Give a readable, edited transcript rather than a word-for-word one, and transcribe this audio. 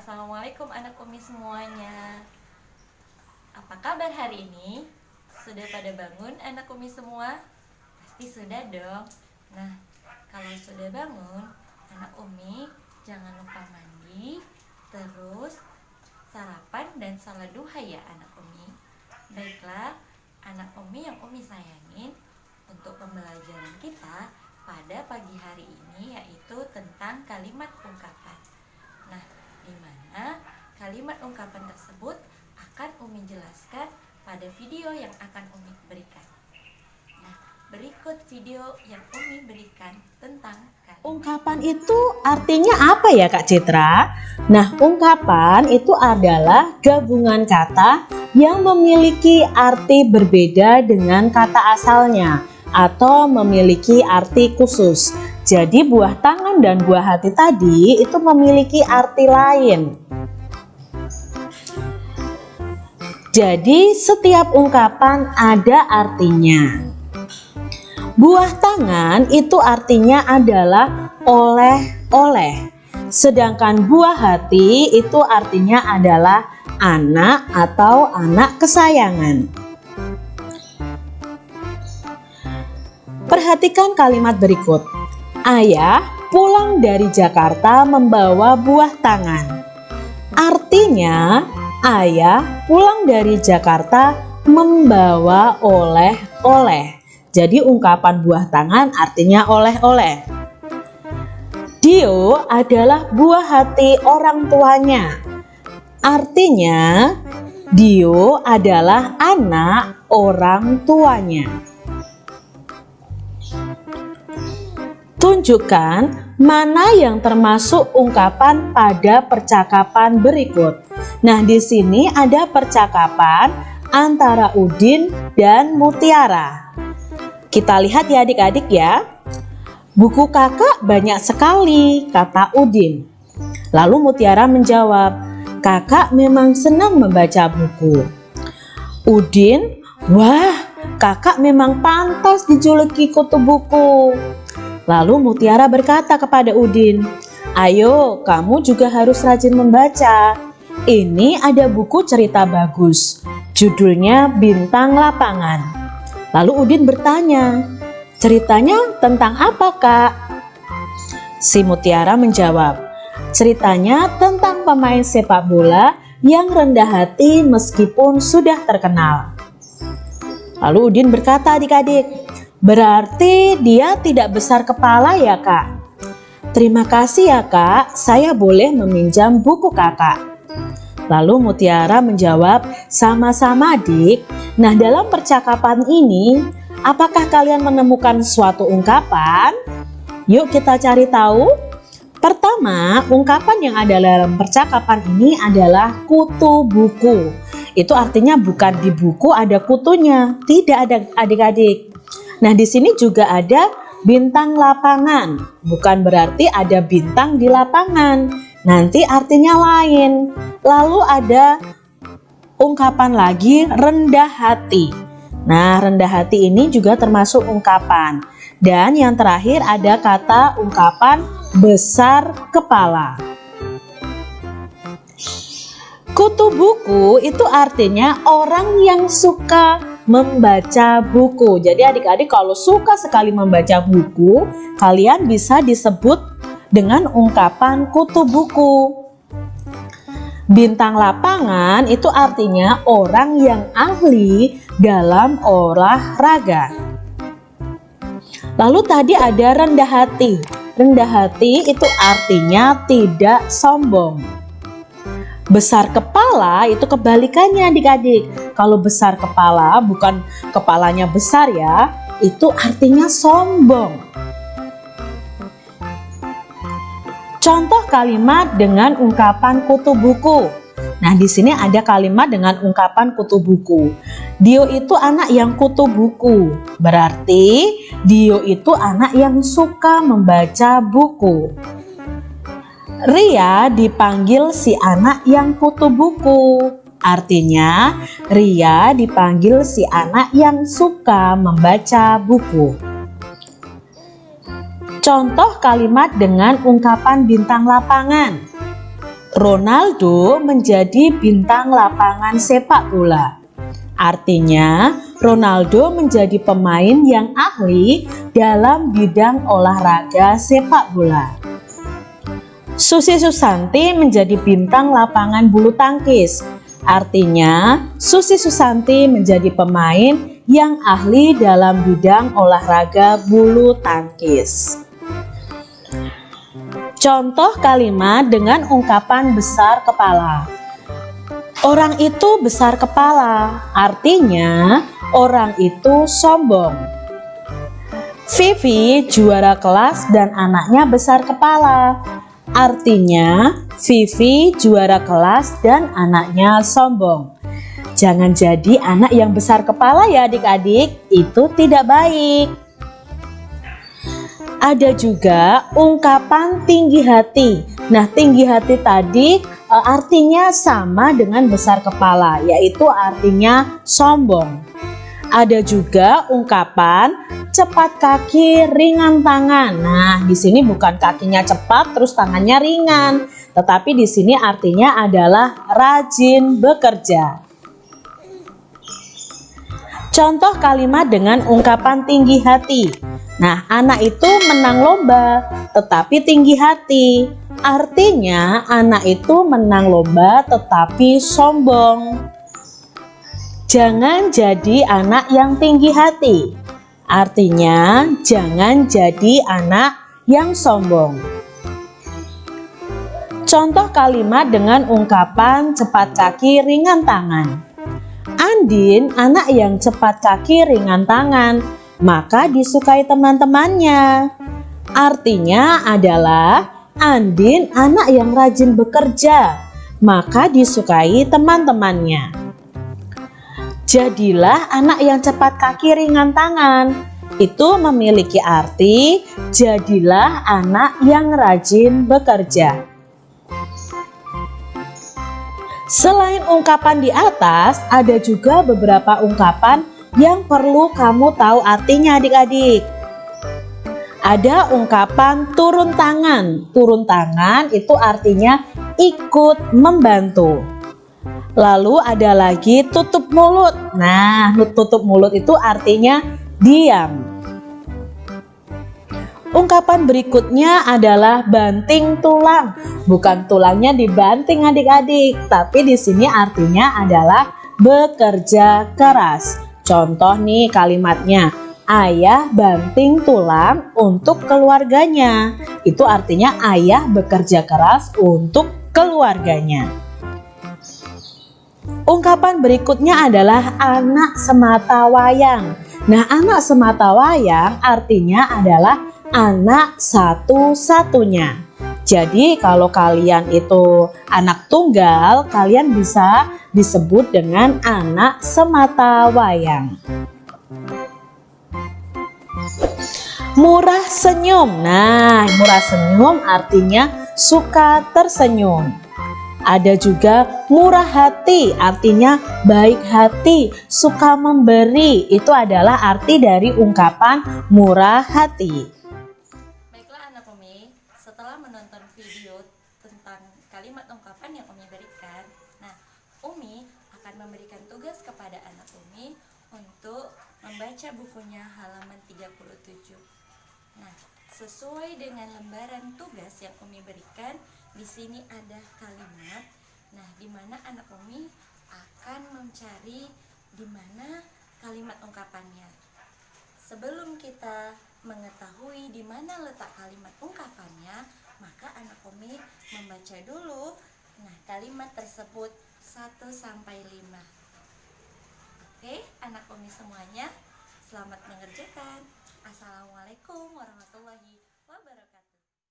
Assalamualaikum anak Umi semuanya. Apa kabar hari ini? Sudah pada bangun anak Umi semua? Pasti sudah dong. Nah, kalau sudah bangun, anak Umi jangan lupa mandi, terus sarapan dan salat duha ya anak Umi. Baiklah, anak Umi yang Umi sayangin, untuk pembelajaran kita pada pagi hari ini yaitu tentang kalimat ungkapan. Nah, di mana kalimat ungkapan tersebut akan Umi jelaskan pada video yang akan Umi berikan. Nah, berikut video yang Umi berikan tentang ungkapan itu artinya apa ya Kak Citra? Nah, ungkapan itu adalah gabungan kata yang memiliki arti berbeda dengan kata asalnya atau memiliki arti khusus. Jadi buah tangan dan buah hati tadi itu memiliki arti lain. Jadi setiap ungkapan ada artinya. Buah tangan itu artinya adalah oleh-oleh. Sedangkan buah hati itu artinya adalah anak atau anak kesayangan. Perhatikan kalimat berikut. Ayah pulang dari Jakarta membawa buah tangan. Artinya, ayah pulang dari Jakarta membawa oleh-oleh. Jadi ungkapan buah tangan artinya oleh-oleh. Dio adalah buah hati orang tuanya. Artinya, Dio adalah anak orang tuanya. Tunjukkan mana yang termasuk ungkapan pada percakapan berikut. Nah, di sini ada percakapan antara Udin dan Mutiara. Kita lihat ya adik-adik ya. Buku kakak banyak sekali, kata Udin. Lalu Mutiara menjawab, kakak memang senang membaca buku. Udin, wah, kakak memang pantas dijuluki kutu buku. Lalu Mutiara berkata kepada Udin, ayo kamu juga harus rajin membaca. Ini ada buku cerita bagus, judulnya Bintang Lapangan. Lalu Udin bertanya, ceritanya tentang apa kak? Si Mutiara menjawab, ceritanya tentang pemain sepak bola yang rendah hati meskipun sudah terkenal. Lalu Udin berkata, adik-adik, berarti dia tidak besar kepala ya kak? Terima kasih ya kak, saya boleh meminjam buku kakak. Lalu Mutiara menjawab, sama-sama adik. Nah, dalam percakapan ini, apakah kalian menemukan suatu ungkapan? Yuk kita cari tahu. Pertama, ungkapan yang ada dalam percakapan ini adalah kutu buku. Itu artinya bukan di buku ada kutunya, tidak ada adik-adik. Nah, di sini juga ada bintang lapangan. Bukan berarti ada bintang di lapangan. Nanti artinya lain. Lalu ada ungkapan lagi rendah hati. Nah, rendah hati ini juga termasuk ungkapan. Dan yang terakhir ada kata ungkapan besar kepala. Kutu buku itu artinya orang yang suka membaca buku. Jadi adik-adik kalau suka sekali membaca buku, kalian bisa disebut dengan ungkapan kutu buku. Bintang lapangan itu artinya orang yang ahli dalam olahraga. Lalu tadi ada rendah hati. Rendah hati itu artinya tidak sombong. Besar kepala itu kebalikannya adik-adik. Kalau besar kepala bukan kepalanya besar ya, itu artinya sombong. Contoh kalimat dengan ungkapan kutu buku. Nah, di sini ada kalimat dengan ungkapan kutu buku. Dio itu anak yang kutu buku. Berarti Dio itu anak yang suka membaca buku. Ria dipanggil si anak yang kutu buku. Artinya, Ria dipanggil si anak yang suka membaca buku. Contoh kalimat dengan ungkapan bintang lapangan. Ronaldo menjadi bintang lapangan sepak bola. Artinya, Ronaldo menjadi pemain yang ahli dalam bidang olahraga sepak bola. Susi Susanti menjadi bintang lapangan bulu tangkis. Artinya, Susi Susanti menjadi pemain yang ahli dalam bidang olahraga bulu tangkis. Contoh kalimat dengan ungkapan besar kepala. Orang itu besar kepala, artinya orang itu sombong. Vivi juara kelas dan anaknya besar kepala. Artinya, Vivi juara kelas dan anaknya sombong. Jangan jadi anak yang besar kepala ya adik-adik, itu tidak baik. Ada juga ungkapan tinggi hati. Nah, tinggi hati tadi artinya sama dengan besar kepala, yaitu artinya sombong. Ada juga ungkapan cepat kaki, ringan tangan. Nah, di sini bukan kakinya cepat terus tangannya ringan, tetapi di sini artinya adalah rajin bekerja. Contoh kalimat dengan ungkapan tinggi hati. Nah, anak itu menang lomba, tetapi tinggi hati. Artinya, anak itu menang lomba tetapi sombong. Jangan jadi anak yang tinggi hati. Artinya, jangan jadi anak yang sombong. Contoh kalimat dengan ungkapan cepat kaki, ringan tangan. Andin anak yang cepat kaki, ringan tangan, maka disukai teman-temannya. Artinya adalah Andin anak yang rajin bekerja, maka disukai teman-temannya. Jadilah anak yang cepat kaki, ringan tangan. Itu memiliki arti jadilah anak yang rajin bekerja. Selain ungkapan di atas, ada juga beberapa ungkapan yang perlu kamu tahu artinya adik-adik. Ada ungkapan turun tangan. Turun tangan itu artinya ikut membantu. Lalu ada lagi tutup mulut. Nah, tutup mulut itu artinya diam. Ungkapan berikutnya adalah banting tulang. Bukan tulangnya dibanting adik-adik, tapi di sini artinya adalah bekerja keras. Contoh nih kalimatnya. Ayah banting tulang untuk keluarganya. Itu artinya ayah bekerja keras untuk keluarganya. Ungkapan berikutnya adalah anak semata wayang. Nah, anak semata wayang artinya adalah anak satu-satunya. Jadi kalau kalian itu anak tunggal, kalian bisa disebut dengan anak semata wayang. Murah senyum. Nah, murah senyum artinya suka tersenyum. Ada juga murah hati, artinya baik hati, suka memberi. Itu adalah arti dari ungkapan murah hati. Baiklah anak Umi, setelah menonton video tentang kalimat ungkapan yang Umi berikan, nah Umi akan memberikan tugas kepada anak Umi untuk membaca bukunya halaman 37. Nah, sesuai dengan lembaran tugas yang Umi berikan, di sini ada kalimat. Nah, di mana anak Umi akan mencari di mana kalimat ungkapannya. Sebelum kita mengetahui di mana letak kalimat ungkapannya, maka anak Umi membaca dulu kalimat tersebut 1 sampai 5. Oke, anak Umi semuanya, selamat mengerjakan. Assalamualaikum warahmatullahi wabarakatuh.